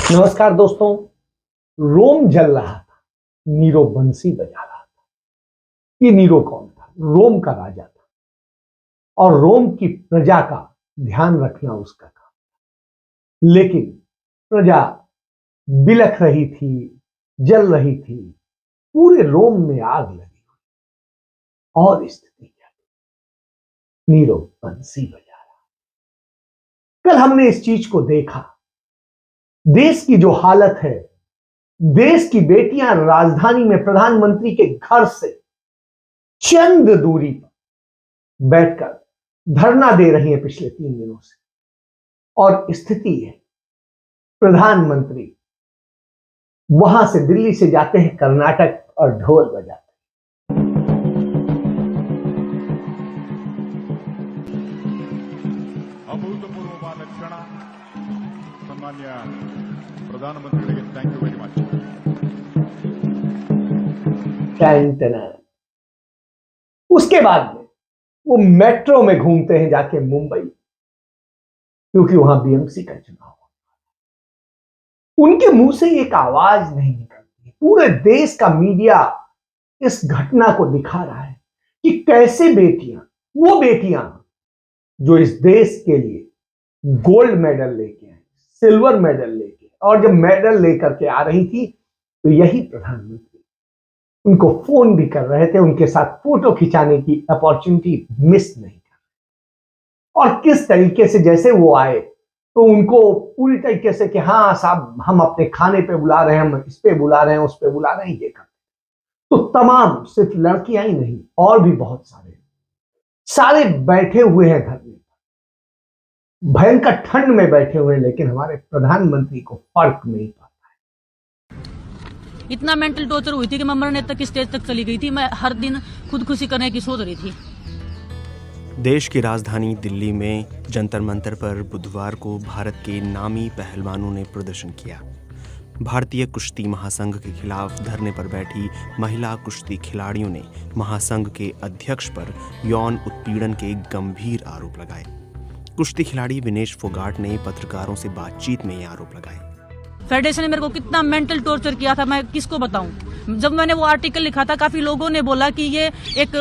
नमस्कार दोस्तों। रोम जल रहा था, नीरो बंसी बजा रहा था। ये नीरो कौन था? रोम का राजा था और रोम की प्रजा का ध्यान रखना उसका काम। लेकिन प्रजा बिलख रही थी, जल रही थी, पूरे रोम में आग लगी हुई। और स्थिति क्या थी? नीरो बंसी बजा रहा। कल हमने इस चीज को देखा। देश की जो हालत है, देश की बेटियां राजधानी में प्रधानमंत्री के घर से चंद दूरी पर बैठकर धरना दे रही हैं पिछले 3 दिनों से। और स्थिति है, प्रधानमंत्री वहां से दिल्ली से जाते हैं कर्नाटक और ढोल बजाते ಅಭೂತಪೂರ್ವವಾದ ಕ್ಷಣ. ಸನ್ಮಾನ್ಯ ಪ್ರಧಾನಮಂತ್ರಿಗಳಿಗೆ ಥ್ಯಾಂಕ್ ಯು ವೆರಿ ಮಚ್. हैं। उसके बाद में वो मेट्रो में घूमते हैं जाके मुंबई, क्योंकि वहां बीएमसी का चुनाव है। उनके मुंह से एक आवाज नहीं निकलती। पूरे देश का मीडिया इस घटना को दिखा रहा है कि कैसे बेटियां, वो बेटियां जो इस देश के लिए गोल्ड मेडल लेके आई, सिल्वर मेडल लेके, और जब मेडल लेकर के आ रही थी तो यही प्रधानमंत्री उनको फोन भी कर रहे थे, उनके साथ फोटो खिंचाने की अपॉर्चुनिटी मिस नहीं कर। और किस तरीके से जैसे वो आए तो उनको पूरी तरीके से कि हाँ साहब, हम अपने खाने पे बुला रहे हैं, हम इस पे बुला रहे हैं, उस पे बुला रहे हैं, ये कर। तो तमाम, सिर्फ लड़कियां ही नहीं, और भी बहुत सारे बैठे हुए हैं धरने पर, भयंकर ठंड में बैठे हुए हैं, लेकिन हमारे प्रधानमंत्री को फर्क नहीं पड़ता। इतना मेंटल टॉर्चर हुई थी कि मैं मरने तक की स्टेज तक चली गई थी। मैं हर दिन खुदकुशी करने की सोच रही थी। देश की राजधानी दिल्ली में जंतर मंतर पर बुधवार को भारत के नामी पहलवानों ने प्रदर्शन किया। भारतीय कुश्ती महासंघ के खिलाफ धरने पर बैठी महिला कुश्ती खिलाड़ियों ने महासंघ के अध्यक्ष पर यौन उत्पीड़न के गंभीर आरोप लगाए। कुश्ती खिलाड़ी विनेश फोगाट ने पत्रकारों से बातचीत में ये आरोप लगाए। फेडरेशन ने मेरे को कितना मेंटल टॉर्चर किया था, मैं किसको बताऊं। जब मैंने वो आर्टिकल लिखा था, काफी लोगों ने बोला कि ये एक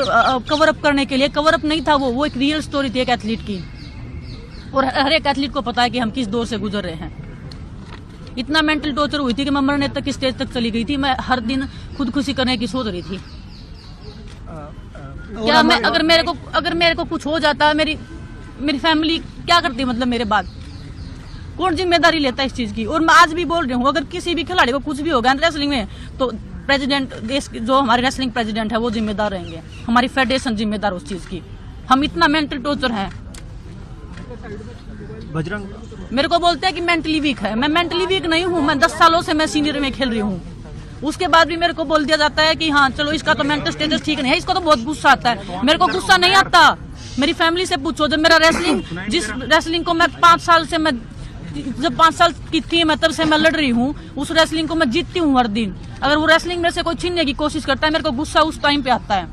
कवर अप करने के लिए। कवर अप नहीं था, वो एक रियल स्टोरी थी एक एथलीट की, और हर एक एथलीट को पता है कि हम किस दौर से गुजर रहे हैं। इतना मेंटल टॉर्चर हुई थी कि मैं मरने तक की स्टेज तक चली गई थी। मैं हर दिन खुदकुशी करने की सोच रही थी। क्या मैं अगर मेरे को कुछ हो जाता, मेरी फैमिली क्या करती, मतलब मेरे बाद कौन जिम्मेदारी लेता है इस चीज की। और मैं आज भी बोल रही हूँ, अगर किसी भी खिलाड़ी को कुछ भी होगा रेसलिंग में, तो प्रेसिडेंट, देश जो हमारे रेसलिंग प्रेसिडेंट है वो जिम्मेदार रहेंगे, हमारी फेडरेशन जिम्मेदार उस चीज की। हम इतना मेंटल टॉर्चर है। बजरंग मेरे को बोलते हैं कि मेंटली वीक है। मैं मेंटली वीक नहीं हूँ। मैं 10 सालों से मैं सीनियर में खेल रही हूँ। उसके बाद भी मेरे को बोल दिया जाता है कि हाँ चलो, इसका तो मेंटल स्टेटस ठीक नहीं है। इसको तो बहुत गुस्सा आता है। मेरे को गुस्सा नहीं आता। मेरी फैमिली से पूछो। जब मेरा जिस रेसलिंग को मैं 5 साल से, जब 5 साल की थी मैं, तब से मैं लड़ रही हूँ, उस रेसलिंग को मैं जीतती हूँ हर दिन। अगर वो रेसलिंग में से कोई छीनने की कोशिश करता है, मेरे को गुस्सा उस टाइम पे आता है।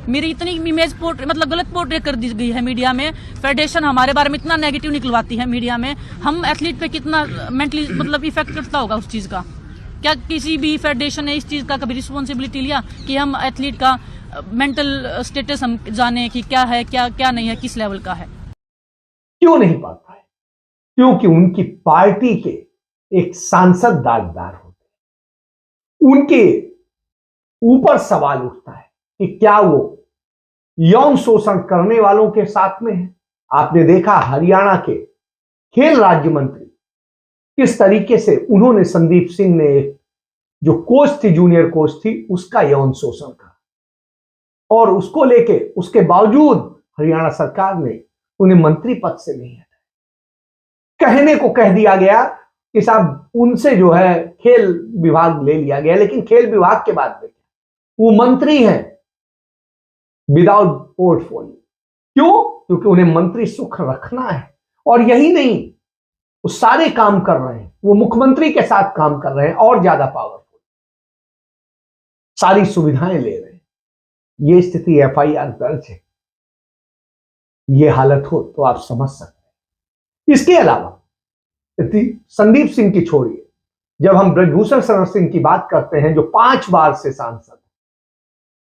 मेरी इतनी इमेज मतलब गलत पोर्ट्रेट कर दी गई है मीडिया में। फेडरेशन हमारे बारे में इतना नेगेटिव निकलवाती है मीडिया में। हम एथलीट पे कितना मेंटली मतलब इफेक्ट करता होगा उस चीज का। क्या किसी भी फेडरेशन ने इस चीज का कभी रिस्पॉन्सिबिलिटी लिया कि हम एथलीट का मेंटल स्टेटस हम जाने कि क्या है, क्या नहीं है, किस लेवल का है? क्यों नहीं पाता है? क्योंकि उनकी पार्टी के एक सांसद दागदार होते हैं। उनके ऊपर सवाल उठता है कि क्या वो यौन शोषण करने वालों के साथ में है। आपने देखा हरियाणा के खेल राज्य मंत्री किस तरीके से उन्होंने संदीप सिंह ने, जो कोच थी, जूनियर कोच थी, उसका यौन शोषण करा, और उसको लेके उसके बावजूद हरियाणा सरकार ने उन्हें मंत्री पद से नहीं हटाया। कहने को कह दिया गया कि साहब उनसे जो है खेल विभाग ले लिया गया, लेकिन खेल विभाग के बाद में वो मंत्री हैं विदाउट पोर्टफोलियो। क्यों? क्योंकि उन्हें मंत्री सुख रखना है। और यही नहीं, वो सारे काम कर रहे हैं, वो मुख्यमंत्री के साथ काम कर रहे हैं, और ज्यादा पावरफुल, सारी सुविधाएं ले रहे हैं। ये स्थिति एफआईआर दर्ज है। ये हालत हो तो आप समझ सकते हैं। इसके अलावा संदीप सिंह की छोड़िए, जब हम ब्रजभूषण शरण सिंह की बात करते हैं जो 5 बार से सांसद,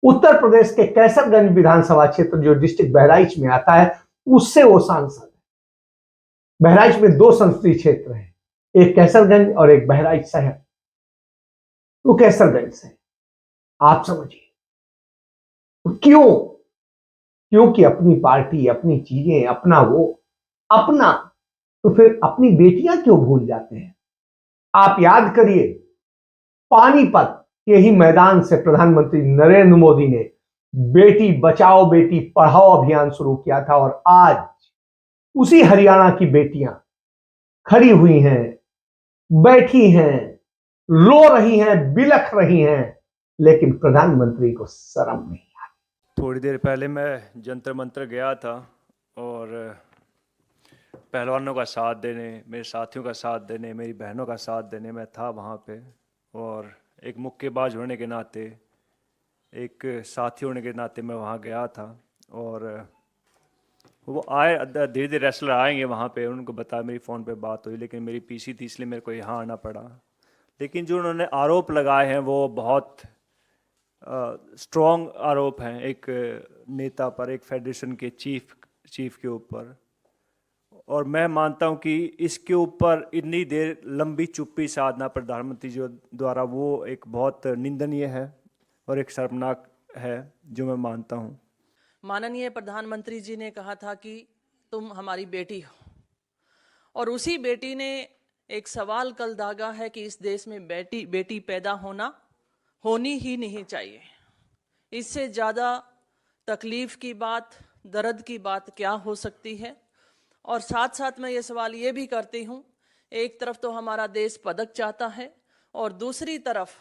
उत्तर प्रदेश के कैसरगंज विधानसभा क्षेत्र जो डिस्ट्रिक्ट बहराइच में आता है उससे वो सांसद है। बहराइच में 2 संसदीय क्षेत्र हैं, एक कैसरगंज और एक बहराइच शहर। वो कैसरगंज से, आप समझिए क्यों? क्योंकि अपनी पार्टी, अपनी चीजें, अपना वो, अपना, तो फिर अपनी बेटियां क्यों भूल जाते हैं? आप याद करिए, पानीपत के ही मैदान से प्रधानमंत्री नरेंद्र मोदी ने बेटी बचाओ बेटी पढ़ाओ अभियान शुरू किया था, और आज उसी हरियाणा की बेटियां खड़ी हुई हैं, बैठी हैं, रो रही हैं, बिलख रही हैं, लेकिन प्रधानमंत्री को शर्म नहीं आती। थोड़ी देर पहले मैं जंतर मंतर गया था और पहलवानों का साथ देने, मेरे साथियों का साथ देने, मेरी बहनों का साथ देने मैं था वहाँ पे। और एक मुक्केबाज होने के नाते, एक साथी होने के नाते मैं वहाँ गया था। और वो आए, धीरे धीरे रेसलर आएंगे वहाँ पे, उनको बताया, मेरी फ़ोन पे बात हुई, लेकिन मेरी पीसी थी इसलिए मेरे को यहाँ आना पड़ा। लेकिन जो उन्होंने आरोप लगाए हैं वो बहुत स्ट्रॉन्ग आरोप हैं एक नेता पर, एक फेडरेशन के चीफ के ऊपर। और मैं मानता हूं कि इसके ऊपर इतनी देर लंबी चुप्पी साधना प्रधानमंत्री जी द्वारा वो एक बहुत निंदनीय है और एक शर्मनाक है, जो मैं मानता हूं। माननीय प्रधानमंत्री जी ने कहा था कि तुम हमारी बेटी हो, और उसी बेटी ने एक सवाल कल दागा है कि इस देश में बेटी पैदा होनी ही नहीं चाहिए। इससे ज़्यादा तकलीफ़ की बात, दर्द की बात क्या हो सकती है? और साथ साथ मैं ये सवाल ये भी करती हूँ, एक तरफ तो हमारा देश पदक चाहता है और दूसरी तरफ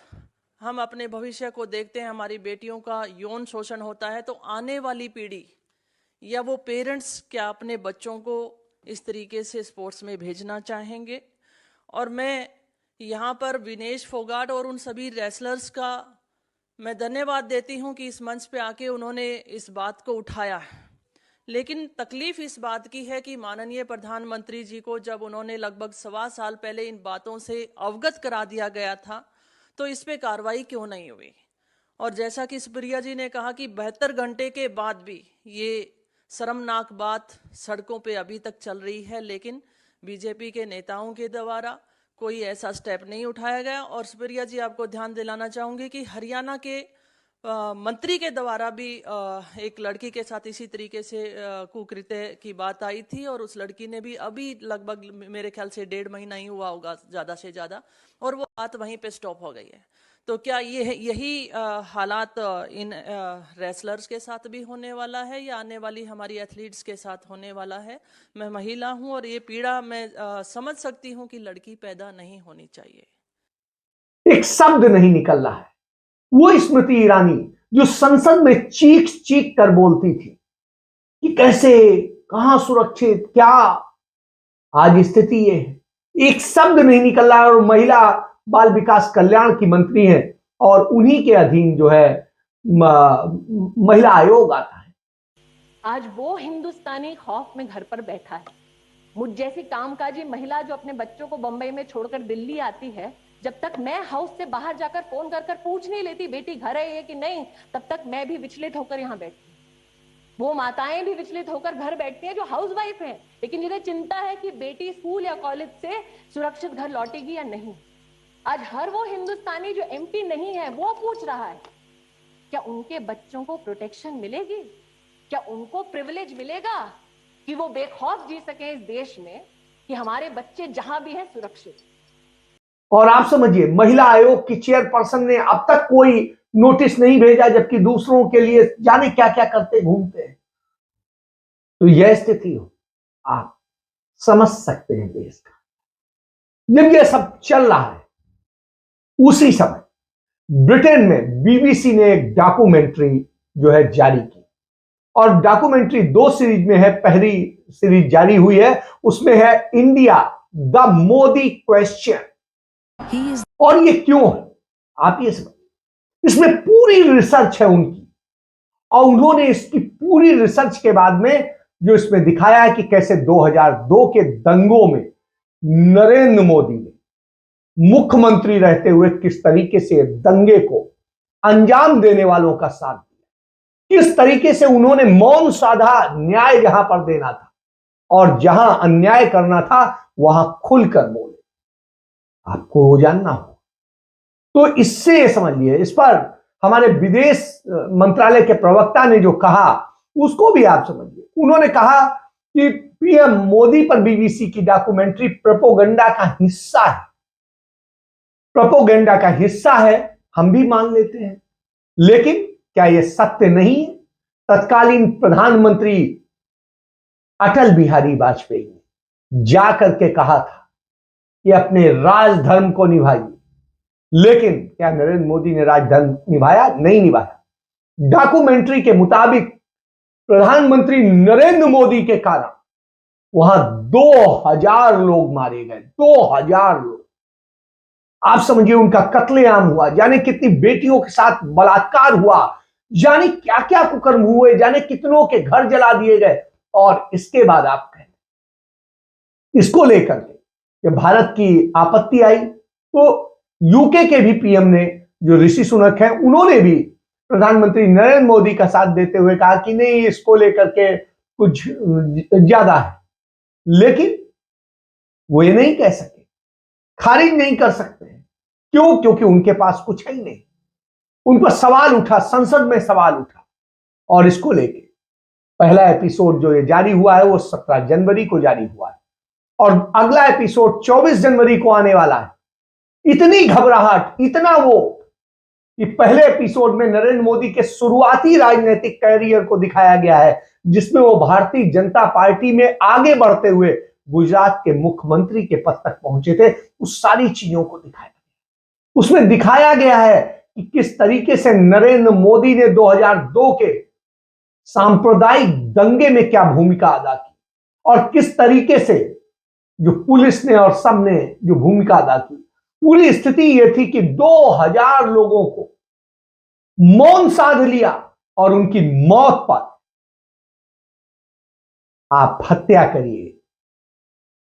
हम अपने भविष्य को देखते हैं, हमारी बेटियों का यौन शोषण होता है, तो आने वाली पीढ़ी या वो पेरेंट्स क्या अपने बच्चों को इस तरीके से स्पोर्ट्स में भेजना चाहेंगे? और मैं यहाँ पर विनेश फोगाट और उन सभी रेसलर्स का मैं धन्यवाद देती हूँ कि इस मंच पे आके उन्होंने इस बात को उठाया है। लेकिन तकलीफ इस बात की है कि माननीय प्रधानमंत्री जी को जब उन्होंने लगभग 1.25 साल पहले इन बातों से अवगत करा दिया गया था, तो इस पे कार्रवाई क्यों नहीं हुई? और जैसा कि सुप्रिया जी ने कहा कि 72 घंटे के बाद भी ये शर्मनाक बात सड़कों पे अभी तक चल रही है, लेकिन बीजेपी के नेताओं के द्वारा कोई ऐसा स्टेप नहीं उठाया गया। और सुप्रिया जी, आपको ध्यान दिलाना चाहूँगी कि हरियाणा के मंत्री के द्वारा भी एक लड़की के साथ इसी तरीके से कुकृत्य की बात आई थी, और उस लड़की ने भी अभी लगभग मेरे ख्याल से 1.5 महीना ही हुआ होगा ज़्यादा से ज़्यादा, और वो बात वहीं पे स्टॉप हो गई है। तो क्या यही हालात इन रेसलर्स के साथ भी होने वाला है या आने वाली हमारी एथलीट्स के साथ होने वाला है? मैं महिला हूं और ये पीड़ा मैं समझ सकती हूं कि लड़की पैदा नहीं होनी चाहिए। एक शब्द नहीं निकल रहा है। वो स्मृति ईरानी जो संसद में चीख चीख कर बोलती थी कि कैसे, कहां सुरक्षित, क्या, आज स्थिति ये है, एक शब्द नहीं निकल रहा है। और महिला बाल विकास कल्याण की मंत्री हैं और उन्हीं के अधीन जो है महिला आयोग आता है। आज वो हिंदुस्तानी खौफ में घर पर बैठा है। मुझ जैसी कामकाजी महिला जो अपने बच्चों को बंबई में छोड़कर दिल्ली आती है, जब तक मैं हाउस से बाहर जाकर फोन कर पूछ नहीं लेती बेटी घर है कि नहीं, तब तक मैं भी विचलित होकर यहाँ बैठती। वो माताएं भी विचलित होकर घर बैठती हैं जो हाउसवाइफ हैं, लेकिन जिन्हें चिंता है कि बेटी स्कूल या कॉलेज से सुरक्षित घर लौटेगी या नहीं। आज हर वो हिंदुस्तानी जो एमपी नहीं है वो पूछ रहा है क्या उनके बच्चों को प्रोटेक्शन मिलेगी, क्या उनको प्रिविलेज मिलेगा कि वो बेखौफ जी सके इस देश में, कि हमारे बच्चे जहां भी हैं सुरक्षित। और आप समझिए, महिला आयोग की चेयरपर्सन ने अब तक कोई नोटिस नहीं भेजा, जबकि दूसरों के लिए जाने क्या क्या करते घूमते हैं। तो यह स्थिति हो, आप समझ सकते हैं देश का। जब यह सब चल रहा है, उसी समय ब्रिटेन में बीबीसी ने एक डॉक्यूमेंट्री जो है जारी की, और डॉक्यूमेंट्री 2 सीरीज में है। पहली सीरीज जारी हुई है, उसमें है इंडिया द मोदी क्वेश्चन। और ये क्यों है आप ये समझ, इसमें पूरी रिसर्च है उनकी, और उन्होंने इसकी पूरी रिसर्च के बाद में जो इसमें दिखाया है कि कैसे 2002 के दंगों में नरेंद्र मोदी ने मुख्यमंत्री रहते हुए किस तरीके से दंगे को अंजाम देने वालों का साथ दिया, किस तरीके से उन्होंने मौन साधा न्याय जहां पर देना था और जहां अन्याय करना था वहां खुलकर बोले। आपको वो जानना हो तो इससे ये समझिए, इस पर हमारे विदेश मंत्रालय के प्रवक्ता ने जो कहा उसको भी आप समझिए। उन्होंने कहा कि पीएम मोदी पर बीबीसी की डॉक्यूमेंट्री प्रोपोगंडा का हिस्सा है। प्रोपोगंडा का हिस्सा है हम भी मान लेते हैं, लेकिन क्या यह सत्य नहीं है? तत्कालीन प्रधानमंत्री अटल बिहारी वाजपेयी ने जाकर के कहा था कि अपने राजधर्म को निभाइए, लेकिन क्या नरेंद्र मोदी ने राजधर्म निभाया? नहीं निभाया। डॉक्यूमेंट्री के मुताबिक प्रधानमंत्री नरेंद्र मोदी के कारण वहां 2000 लोग मारे गए, 2000 लोग। आप समझिए उनका कत्लेआम हुआ, जाने कितनी बेटियों के साथ बलात्कार हुआ, जाने क्या क्या कुकर्म हुए, जाने कितनों के घर जला दिए गए। और इसके बाद आप कहें इसको लेकर के भारत की आपत्ति आई तो यूके के भी पीएम ने, जो ऋषि सुनक है, उन्होंने भी प्रधानमंत्री नरेंद्र मोदी का साथ देते हुए कहा कि नहीं, इसको लेकर के कुछ ज्यादा है। लेकिन वो ये नहीं कह सके, खारिज नहीं कर सकते हैं। क्यों? क्योंकि उनके पास कुछ है ही नहीं। उन पर सवाल उठा, संसद में सवाल उठा, और इसको लेके पहला एपिसोड जो ये जारी हुआ है वो 17 जनवरी को जारी हुआ है और अगला एपिसोड 24 जनवरी को आने वाला है। इतनी घबराहट, इतना वो कि पहले एपिसोड में नरेंद्र मोदी के शुरुआती राजनीतिक कैरियर को दिखाया गया है, जिसमें वो भारतीय जनता पार्टी में आगे बढ़ते हुए गुजरात के मुख्यमंत्री के पद तक पहुंचे थे। उस सारी चीजों को दिखाया गया। उसमें दिखाया गया है कि किस तरीके से नरेंद्र मोदी ने 2002 के सांप्रदायिक दंगे में क्या भूमिका अदा की और किस तरीके से जो पुलिस ने और सब ने जो भूमिका अदा की। पूरी स्थिति यह थी कि 2000 लोगों को मौन साध लिया और उनकी मौत पर आप हत्या करिए,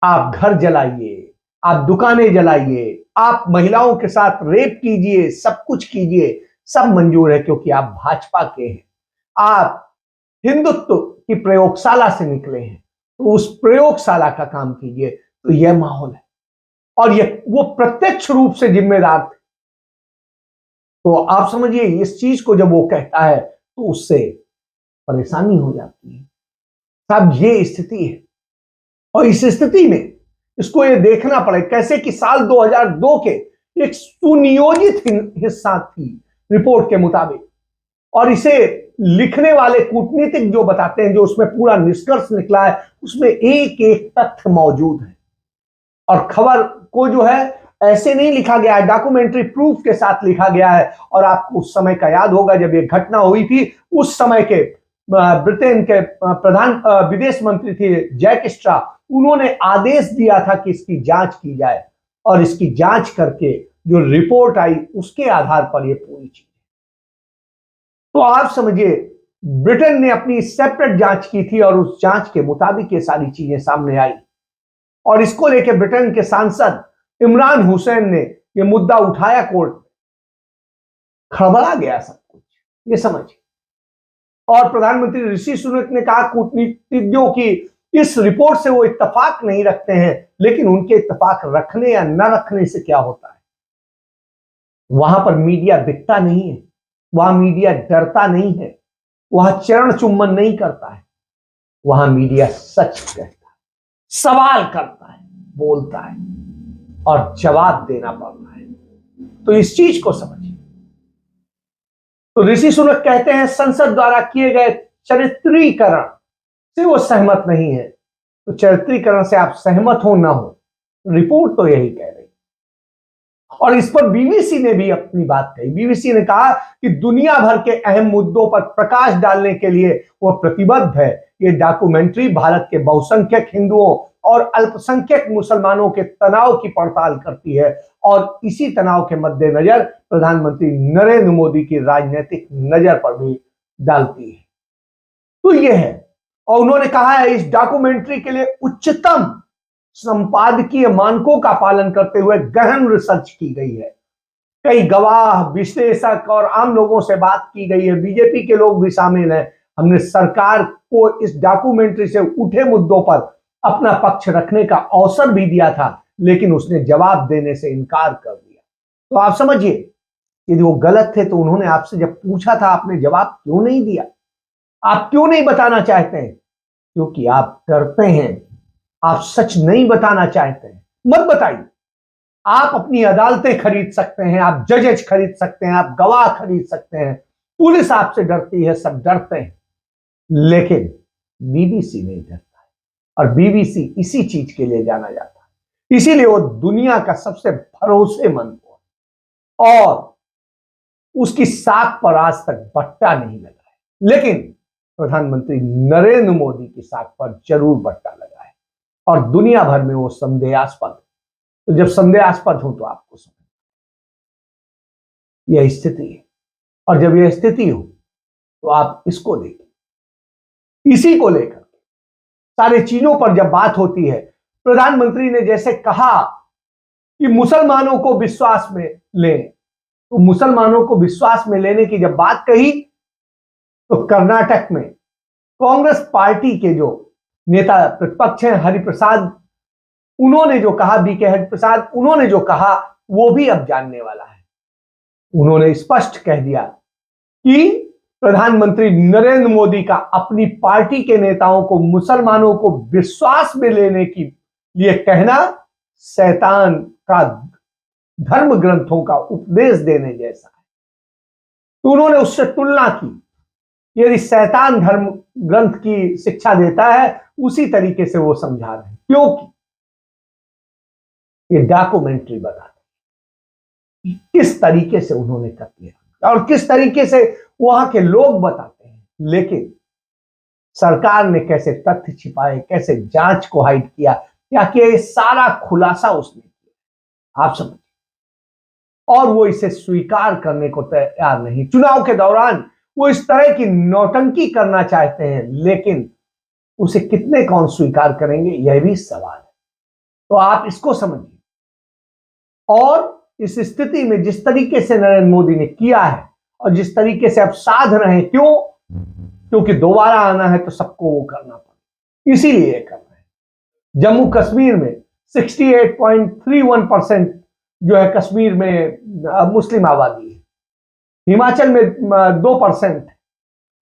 आप घर जलाइए, आप दुकानें जलाइए, आप महिलाओं के साथ रेप कीजिए, सब कुछ कीजिए, सब मंजूर है, क्योंकि आप भाजपा के हैं, आप हिंदुत्व की प्रयोगशाला से निकले हैं, तो उस प्रयोगशाला का काम कीजिए। तो यह माहौल है और ये वो प्रत्यक्ष रूप से जिम्मेदार थे। तो आप समझिए इस चीज को जब वो कहता है तो उससे परेशानी हो जाती है। साहब ये स्थिति है और इस स्थिति में इसको ये देखना पड़े कैसे कि साल 2002 के एक सुनियोजित हिस्सा थी रिपोर्ट के मुताबिक, और इसे लिखने वाले कूटनीतिक जो बताते हैं, जो उसमें पूरा निष्कर्ष निकला है, उसमें एक एक तथ्य मौजूद है और खबर को जो है ऐसे नहीं लिखा गया है, डॉक्यूमेंट्री प्रूफ के साथ लिखा गया है। और आपको उस समय का याद होगा जब ये घटना हुई थी, उस समय के ब्रिटेन के प्रधान विदेश मंत्री थे जैक स्ट्रा, उन्होंने आदेश दिया था कि इसकी जांच की जाए और इसकी जांच करके जो रिपोर्ट आई उसके आधार पर यह पूरी चीज। तो आप समझिए ब्रिटेन ने अपनी सेपरेट जांच की थी और उस जांच के मुताबिक ये सारी चीजें सामने आई और इसको लेकर ब्रिटेन के सांसद इमरान हुसैन ने यह मुद्दा उठाया कोर्ट में। खड़बड़ा गया सब कुछ, ये समझिए। और प्रधानमंत्री ऋषि सुनक ने कहा कूटनीतिज्ञों की इस रिपोर्ट से वो इत्तेफाक नहीं रखते हैं, लेकिन उनके इत्तेफाक रखने या न रखने से क्या होता है। वहां पर मीडिया बिकता नहीं है, वहां मीडिया डरता नहीं है, वहां चरण चुम्बन नहीं करता है, वहां मीडिया सच कहता है, सवाल करता है, बोलता है और जवाब देना पड़ता है। तो इस चीज को समझिए। तो ऋषि सुनक कहते हैं संसद द्वारा किए गए चरित्रीकरण से वो सहमत नहीं है। तो चरित्रीकरण से आप सहमत हो ना हो, रिपोर्ट तो यही कह रही। और इस पर बीबीसी ने भी अपनी बात कही। बीबीसी ने कहा कि दुनिया भर के अहम मुद्दों पर प्रकाश डालने के लिए वो प्रतिबद्ध है। ये डॉक्यूमेंट्री भारत के बहुसंख्यक हिंदुओं और अल्पसंख्यक मुसलमानों के तनाव की पड़ताल करती है और इसी तनाव के मद्देनजर प्रधानमंत्री नरेंद्र मोदी की राजनीतिक नजर पर भी डालती है। तो यह है। और उन्होंने कहा है इस डॉक्यूमेंट्री के लिए उच्चतम संपादकीय मानकों का पालन करते हुए गहन रिसर्च की गई है। कई गवाह, विश्लेषक और आम लोगों से बात की गई है। बीजेपी के लोग भी शामिल हैं। हमने सरकार को इस डॉक्यूमेंट्री से उठे मुद्दों पर अपना पक्ष रखने का अवसर भी दिया था, लेकिन उसने जवाब देने से इनकार कर दिया। तो आप समझिए, यदि वो गलत थे तो उन्होंने आपसे जब पूछा था, आपने जवाब क्यों नहीं दिया? आप क्यों नहीं बताना चाहते हैं? क्योंकि आप डरते हैं, आप सच नहीं बताना चाहते हैं। मत बताइए। आप अपनी अदालतें खरीद सकते हैं, आप जजेज खरीद सकते हैं, आप गवाह खरीद सकते हैं, पुलिस आपसे डरती है, सब डरते हैं, लेकिन बीबीसी नहीं डरता है। और बीबीसी इसी चीज के लिए जाना जाता है, इसीलिए वो दुनिया का सबसे भरोसेमंद है और उसकी साख पर आज तक बट्टा नहीं लगा है। लेकिन प्रधानमंत्री नरेंद्र मोदी की साख पर जरूर बट्टा लगा है और दुनिया भर में वो संदेहास्पद है। तो जब संदेहास्पद हो तो आपको समझ, यह स्थिति है। और जब यह स्थिति हो तो आप इसको देखिए। इसी को लेकर सारे चीजों पर जब बात होती है, प्रधानमंत्री ने जैसे कहा कि मुसलमानों को विश्वास में लें, तो मुसलमानों को विश्वास में लेने की जब बात कही तो कर्नाटक में कांग्रेस पार्टी के जो नेता प्रतिपक्ष हैं हरिप्रसाद, उन्होंने जो कहा, बीके हरिप्रसाद, उन्होंने जो कहा वो भी अब जानने वाला है। उन्होंने स्पष्ट कह दिया कि प्रधानमंत्री नरेंद्र मोदी का अपनी पार्टी के नेताओं को मुसलमानों को विश्वास में लेने के लिए कहना शैतान का धर्म ग्रंथों का उपदेश देने जैसा है। तो उन्होंने उससे तुलना की, यदि शैतान धर्म ग्रंथ की शिक्षा देता है उसी तरीके से वो समझा रहे हैं, क्योंकि ये डॉक्यूमेंट्री बताती है किस तरीके से उन्होंने कर लिया और किस तरीके से वहां के लोग बताते हैं। लेकिन सरकार ने कैसे तथ्य छिपाए, कैसे जांच को हाइड किया, क्या किया, ये सारा खुलासा उसने किया। आप समझिए, और वो इसे स्वीकार करने को तैयार नहीं। चुनाव के दौरान वो इस तरह की नौटंकी करना चाहते हैं, लेकिन उसे कितने कौन स्वीकार करेंगे, यह भी सवाल है। तो आप इसको समझिए। और इस स्थिति में जिस तरीके से नरेंद्र मोदी ने किया है और जिस तरीके से अब साध रहे हैं, क्यों? क्योंकि दोबारा आना है तो सबको वो करना पड़ेगा, इसीलिए कर रहे हैं। जम्मू कश्मीर में 68.31% जो है कश्मीर में मुस्लिम आबादी है। हिमाचल में 2%,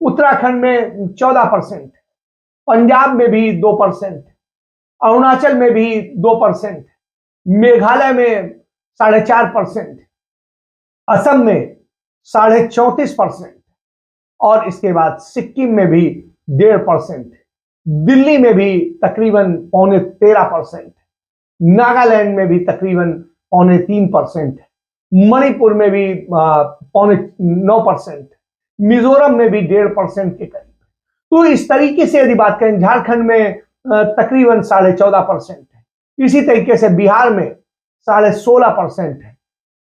उत्तराखंड में 14%, पंजाब में भी 2%, अरुणाचल में भी 2%, मेघालय में 4.5%, असम में 34.5%, और इसके बाद सिक्किम में भी 1.5%, दिल्ली में भी तकरीबन 13.25%, नागालैंड में भी तकरीबन 3.25%, मणिपुर में भी 9.5%, मिजोरम में भी 1.5% के करीब। तो इस तरीके से यदि बात करें, झारखंड में तकरीबन 14.5% है, इसी तरीके से बिहार में 16.5% है,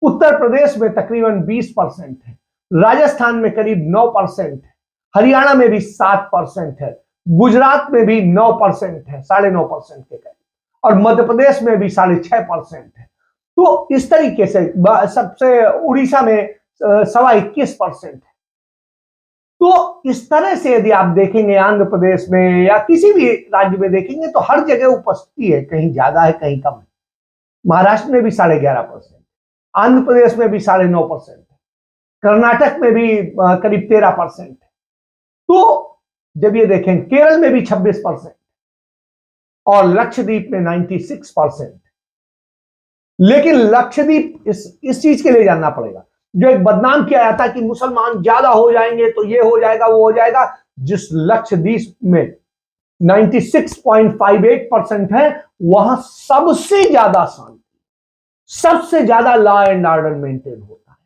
उत्तर प्रदेश में तकरीबन 20% है, राजस्थान में करीब 9% है, हरियाणा में भी 7% है, गुजरात में भी 9% है, 9.5% के करीब, और मध्य प्रदेश में भी 6.5% है। तो इस तरीके से सबसे उड़ीसा में 21.25% है। तो इस तरह से यदि आप देखेंगे आंध्र प्रदेश में या किसी भी राज्य में देखेंगे तो हर जगह उपस्थिति है, कहीं ज्यादा है कहीं कम है। महाराष्ट्र में भी 11.5%, आंध्र प्रदेश में भी 9.5%, कर्नाटक में भी करीब 13% है। तो जब ये देखें, केरल में भी 26% और लक्षद्वीप में 96%। लेकिन लक्षद्वीप इस चीज के लिए जानना पड़ेगा, जो एक बदनाम किया जाता है कि मुसलमान ज्यादा हो जाएंगे तो ये हो जाएगा वो हो जाएगा, जिस लक्षद्वीप में 96.58% है वहां सबसे ज्यादा शांति, सबसे ज्यादा लॉ एंड ऑर्डर मेंटेन होता है।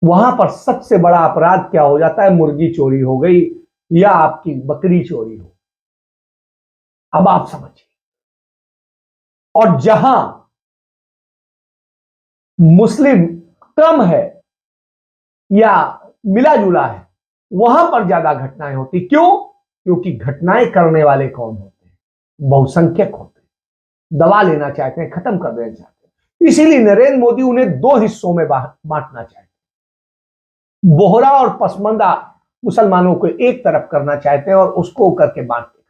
वहां पर सबसे बड़ा अपराध क्या हो जाता है, मुर्गी चोरी हो गई या आपकी बकरी चोरी हो। अब आप समझिए, और जहां मुस्लिम कम है या मिला जुला है वहां पर ज्यादा घटनाएं होती। क्यों? क्योंकि घटनाएं करने वाले कौन होते हैं? बहुसंख्यक होते हैं। दबा लेना चाहते हैं, खत्म कर देना चाहते हैं। इसीलिए नरेंद्र मोदी उन्हें दो हिस्सों में बांटना चाहते हैं। बोहरा और पसमानदा मुसलमानों को एक तरफ करना चाहते हैं और उसको करके बांटते हैं।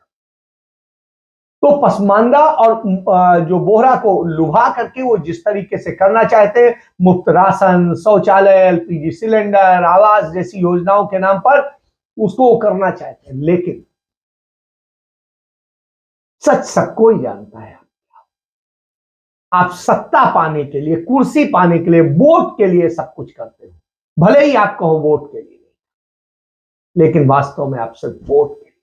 तो पसमानदा और जो बोहरा को लुभा करके वो जिस तरीके से करना चाहते हैं, मुफ्त राशन, शौचालय, एलपीजी सिलेंडर, आवास जैसी योजनाओं के नाम पर उसको वो करना चाहते हैं। लेकिन सच सबको ही जानता है, आप सत्ता पाने के लिए, कुर्सी पाने के लिए, वोट के लिए सब कुछ करते हो। भले ही आप कहो वोट के लिए, लेकिन वास्तव में आप सिर्फ वोट के लिए।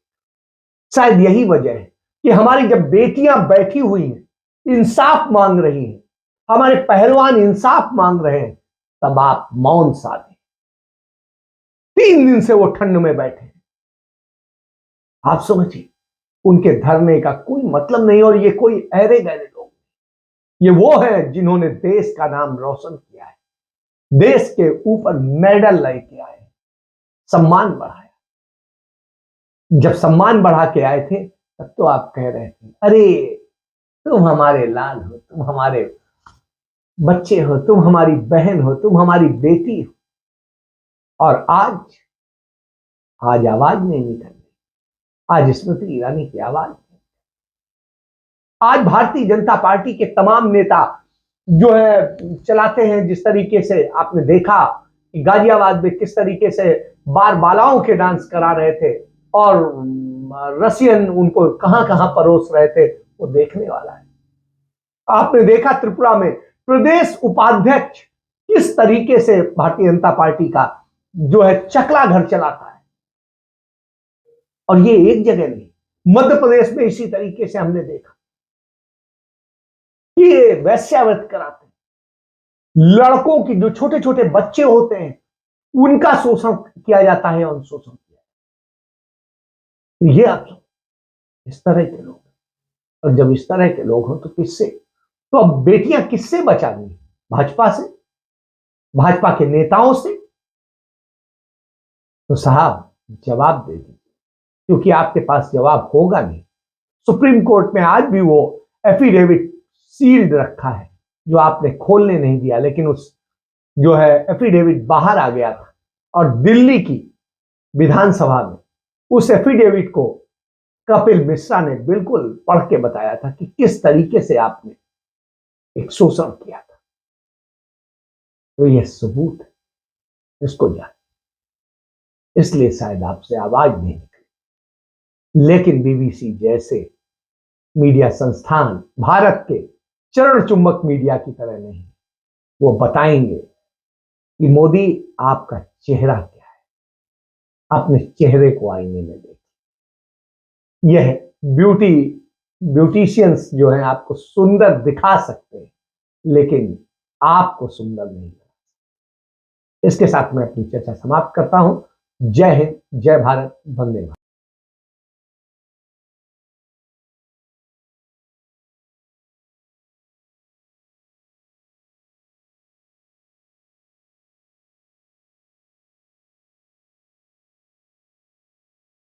शायद यही वजह है कि हमारी जब बेटियां बैठी हुई हैं, इंसाफ मांग रही हैं, हमारे पहलवान इंसाफ मांग रहे हैं, तब आप मौन साधे। 3 दिन से वो ठंड में बैठे हैं। आप समझिए, उनके धरने का कोई मतलब नहीं। और ये कोई अहरे गहरे लोग, ये वो हैं जिन्होंने देश का नाम रोशन किया है, देश के ऊपर मेडल लेके आए, सम्मान बढ़ाया। जब सम्मान बढ़ा के आए थे तब तो आप कह रहे थे, अरे तुम हमारे लाल हो, तुम हमारे बच्चे हो, तुम हमारी बहन हो, तुम हमारी बेटी हो। और आज आवाज नहीं निकल रही। आज स्मृति ईरानी की आवाज नहीं। आज भारतीय जनता पार्टी के तमाम नेता जो है चलाते हैं, जिस तरीके से आपने देखा कि गाजियाबाद में किस तरीके से बार बालाओं के डांस करा रहे थे और रसियन उनको कहां कहां परोस रहे थे, वो देखने वाला है। आपने देखा त्रिपुरा में प्रदेश उपाध्यक्ष किस तरीके से भारतीय जनता पार्टी का जो है चकला घर चलाता है। और ये एक जगह नहीं, मध्य प्रदेश में इसी तरीके से हमने देखा कि ये वैश्यावृत कराते हैं। लड़कों की जो छोटे छोटे बच्चे होते हैं उनका शोषण किया जाता है और शोषण किया जाता है। ये आप इस तरह के लोग, और जब इस तरह के लोग हो तो किससे, तो अब बेटियां किससे बचानी? भाजपा से, भाजपा के नेताओं से? तो साहब जवाब दे दीजिए, क्योंकि आपके पास जवाब होगा नहीं। सुप्रीम कोर्ट में आज भी वो एफिडेविट सील्ड रखा है जो आपने खोलने नहीं दिया, लेकिन उस जो है एफिडेविट बाहर आ गया था। और दिल्ली की विधानसभा में उस एफिडेविट को कपिल मिश्रा ने बिल्कुल पढ़ के बताया था कि किस तरीके से आपने एक शोषण किया था। तो यह सबूत है, इसको जान। इसलिए शायद आपसे आवाज नहीं निकली, लेकिन बीबीसी जैसे मीडिया संस्थान भारत के चरण चुंबक मीडिया की तरह नहीं, वो बताएंगे कि मोदी आपका चेहरा क्या है। अपने चेहरे को आईने में देखिए। यह ब्यूटिशियंस जो हैं आपको सुंदर दिखा सकते हैं, लेकिन आपको सुंदर नहीं बना सकते। इसके साथ मैं अपनी चर्चा समाप्त करता हूं। जय हिंद, जय भारत, वंदे मातरम।